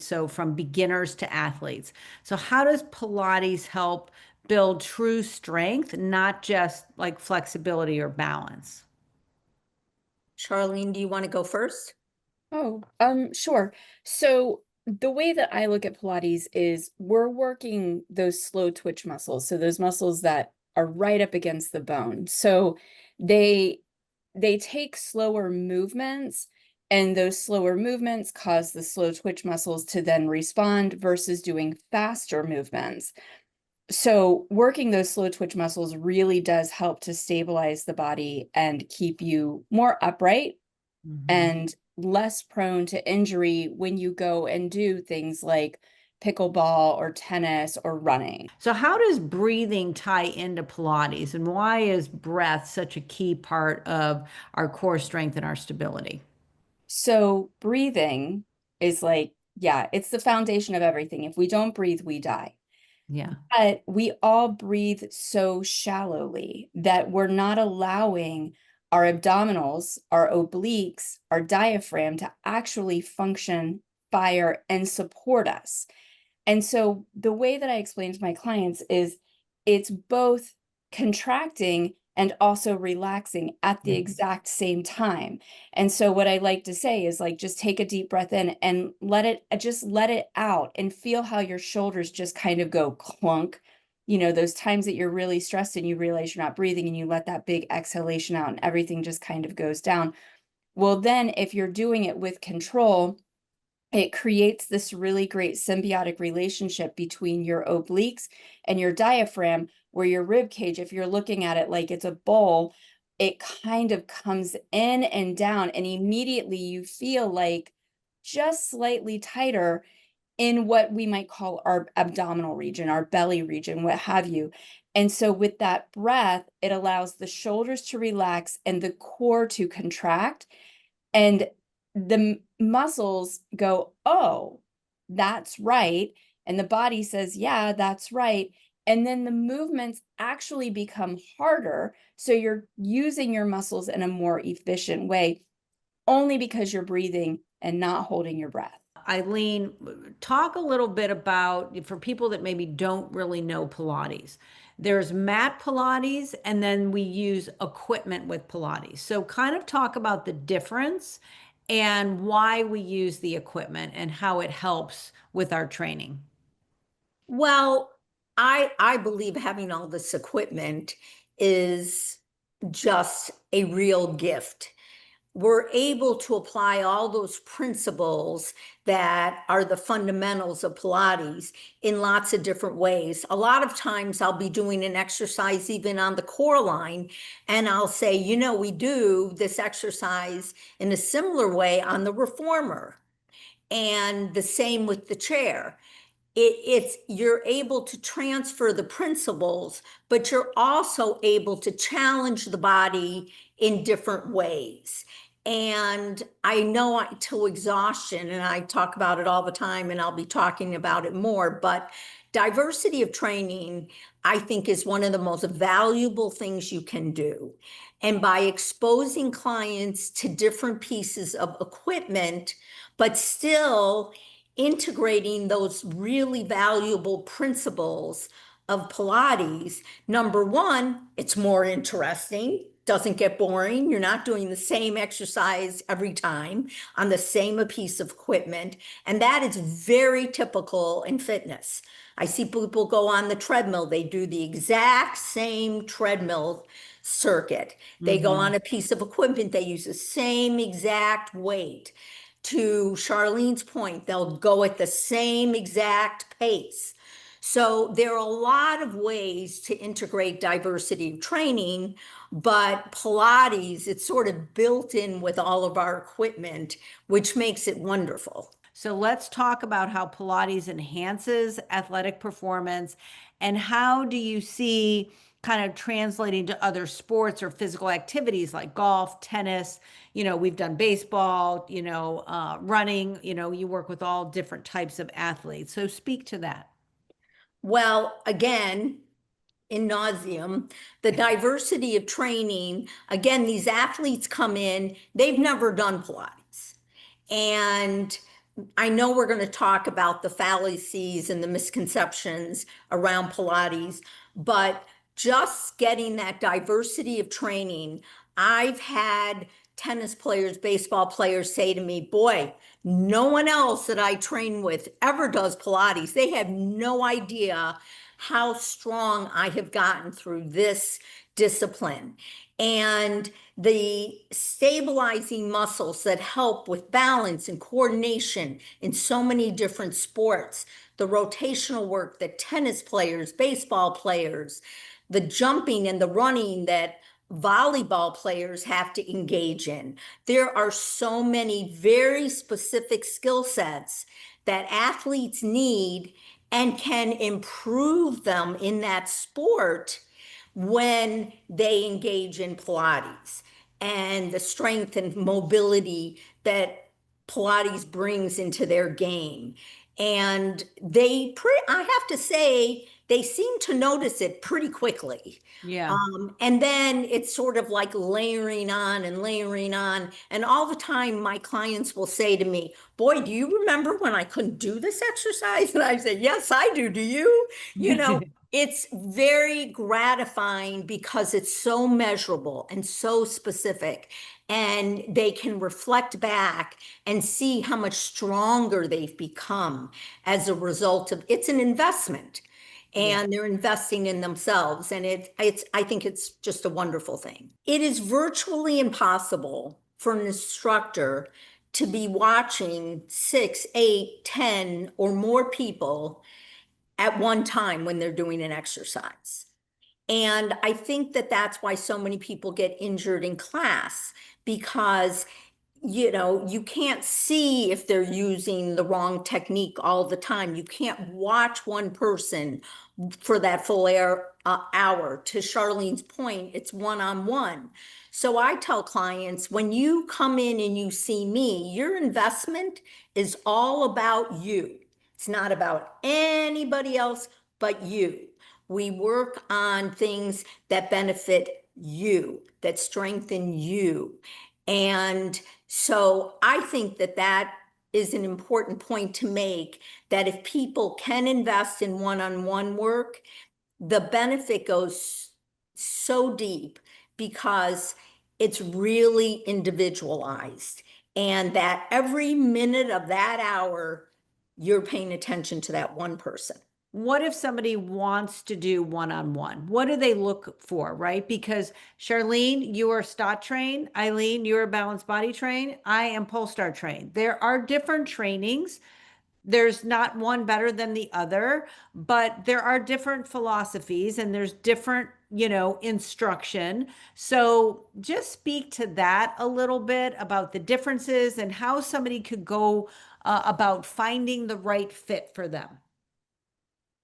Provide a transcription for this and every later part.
So from beginners to athletes. So how does Pilates help build true strength, not just like flexibility or balance? Charlene, do you want to go first? Oh, sure. So the way that I look at Pilates is we're working those slow twitch muscles. So those muscles that are right up against the bone. So they they take slower movements, and those slower movements cause the slow twitch muscles to then respond versus doing faster movements. So working those slow twitch muscles really does help to stabilize the body and keep you more upright Mhm. and less prone to injury when you go and do things like pickleball or tennis or running. So how does breathing tie into Pilates, and why is breath such a key part of our core strength and our stability? So breathing is like, yeah, it's the foundation of everything. If we don't breathe, we die. Yeah. But we all breathe so shallowly that we're not allowing our abdominals, our obliques, our diaphragm to actually function, fire, and support us. And so the way that I explain to my clients is it's both contracting and also relaxing at the exact same time. And so what I like to say is like just take a deep breath in and let it out and feel how your shoulders just kind of go clunk. You know, those times that you're really stressed and you realize you're not breathing and you let that big exhalation out and everything just kind of goes down. Well, then if you're doing it with control, it creates this really great symbiotic relationship between your obliques and your diaphragm, where your rib cage, if you're looking at it like it's a bowl, it kind of comes in and down, and immediately you feel like just slightly tighter in what we might call our abdominal region, our belly region, what have you. And so with that breath, it allows the shoulders to relax and the core to contract, and the muscles go, oh, that's right. And the body says, yeah, that's right. And then the movements actually become harder. So you're using your muscles in a more efficient way, only because you're breathing and not holding your breath. Eileen, talk a little bit about, for people that maybe don't really know Pilates. There's mat Pilates, and then we use equipment with Pilates. So, kind of talk about the difference and why we use the equipment and how it helps with our training. Well, I believe having all this equipment is just a real gift. We're able to apply all those principles that are the fundamentals of Pilates in lots of different ways. A lot of times I'll be doing an exercise even on the core line, and I'll say, you know, we do this exercise in a similar way on the reformer, and the same with the chair. It's you're able to transfer the principles, but you're also able to challenge the body in different ways. And I know to exhaustion, and I talk about it all the time, and I'll be talking about it more, but diversity of training, I think, is one of the most valuable things you can do. And by exposing clients to different pieces of equipment, but still integrating those really valuable principles of Pilates, number one, it's more interesting, doesn't get boring. You're not doing the same exercise every time on the same piece of equipment. And that is very typical in fitness. I see people go on the treadmill, they do the exact same treadmill circuit. They go on Mhm. a piece of equipment, they use the same exact weight. To Charlene's point, they'll go at the same exact pace. So there are a lot of ways to integrate diversity of training, but Pilates, it's sort of built in with all of our equipment, which makes it wonderful. So let's talk about how Pilates enhances athletic performance, and how do you see kind of translating to other sports or physical activities like golf, tennis? We've done baseball, running, you work with all different types of athletes. So speak to that. Well, again, in nauseum, the diversity of training, again, these athletes come in, they've never done Pilates. And I know we're going to talk about the fallacies and the misconceptions around Pilates, but just getting that diversity of training, I've had tennis players, baseball players say to me, boy, no one else that I train with ever does Pilates. They have no idea how strong I have gotten through this discipline. And the stabilizing muscles that help with balance and coordination in so many different sports, the rotational work that tennis players, baseball players, the jumping and the running that volleyball players have to engage in. There are so many very specific skill sets that athletes need and can improve them in that sport when they engage in Pilates, and the strength and mobility that Pilates brings into their game. And I have to say, they seem to notice it pretty quickly. Yeah. And then it's sort of like layering on and layering on. And all the time, my clients will say to me, boy, do you remember when I couldn't do this exercise? And I say, yes, I do. Do you? You know, it's very gratifying because it's so measurable and so specific. And they can reflect back and see how much stronger they've become as a result of it's an investment. And they're investing in themselves. And I think it's just a wonderful thing. It is virtually impossible for an instructor to be watching 6, 8, 10 or more people at one time when they're doing an exercise. And I think that that's why so many people get injured in class, because you can't see if they're using the wrong technique all the time. You can't watch one person for that full hour. To Charlene's point, it's one-on-one. So I tell clients, when you come in and you see me, your investment is all about you. It's not about anybody else but you. We work on things that benefit you, that strengthen you. And so I think that that is an important point to make, that if people can invest in one-on-one work, the benefit goes so deep because it's really individualized. And that every minute of that hour, you're paying attention to that one person. What if somebody wants to do one-on-one? What do they look for, right? Because Charlene, you are Stott trained. Ilene, you're balanced body trained. I am Polestar trained. There are different trainings. There's not one better than the other, but there are different philosophies and there's different, instruction. So just speak to that a little bit about the differences and how somebody could go about finding the right fit for them.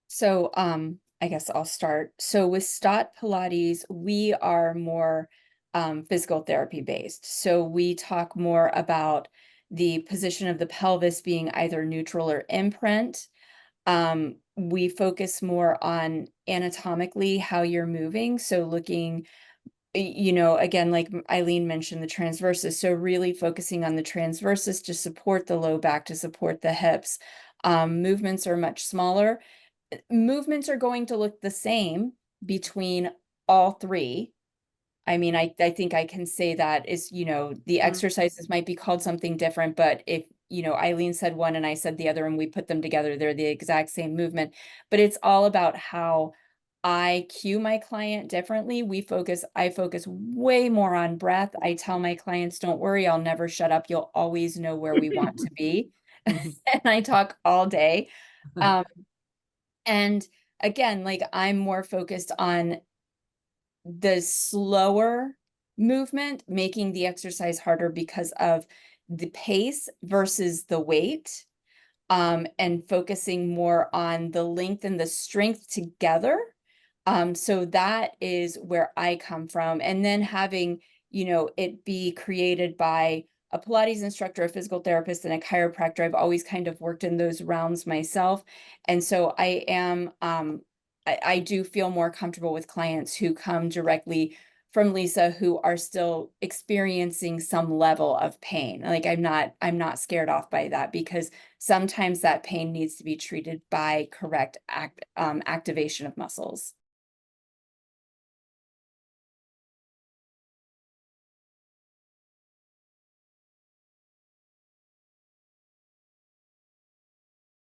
So, I guess I'll start. So with Stott Pilates, we are more physical therapy based. So we talk more about the position of the pelvis being either neutral or imprint. We focus more on anatomically how you're moving. So looking, again, like Ilene mentioned, the transversus. So really focusing on the transversus to support the low back, to support the hips. Movements are much smaller. Movements are going to look the same between all three. I mean, I think I can say that is, the exercises might be called something different, but if, Ilene said one and I said the other and we put them together, they're the exact same movement. But it's all about how I cue my client differently. I focus way more on breath. I tell my clients, don't worry, I'll never shut up. You'll always know where we want to be. And I talk all day. And again, like I'm more focused on the slower movement, making the exercise harder because of the pace versus the weight, and focusing more on the length and the strength together. So that is where I come from. And then having, it be created by a Pilates instructor, a physical therapist, and a chiropractor. I've always kind of worked in those realms myself. And so I do feel more comfortable with clients who come directly from Lisa who are still experiencing some level of pain. Like I'm not scared off by that, because sometimes that pain needs to be treated by correct activation of muscles.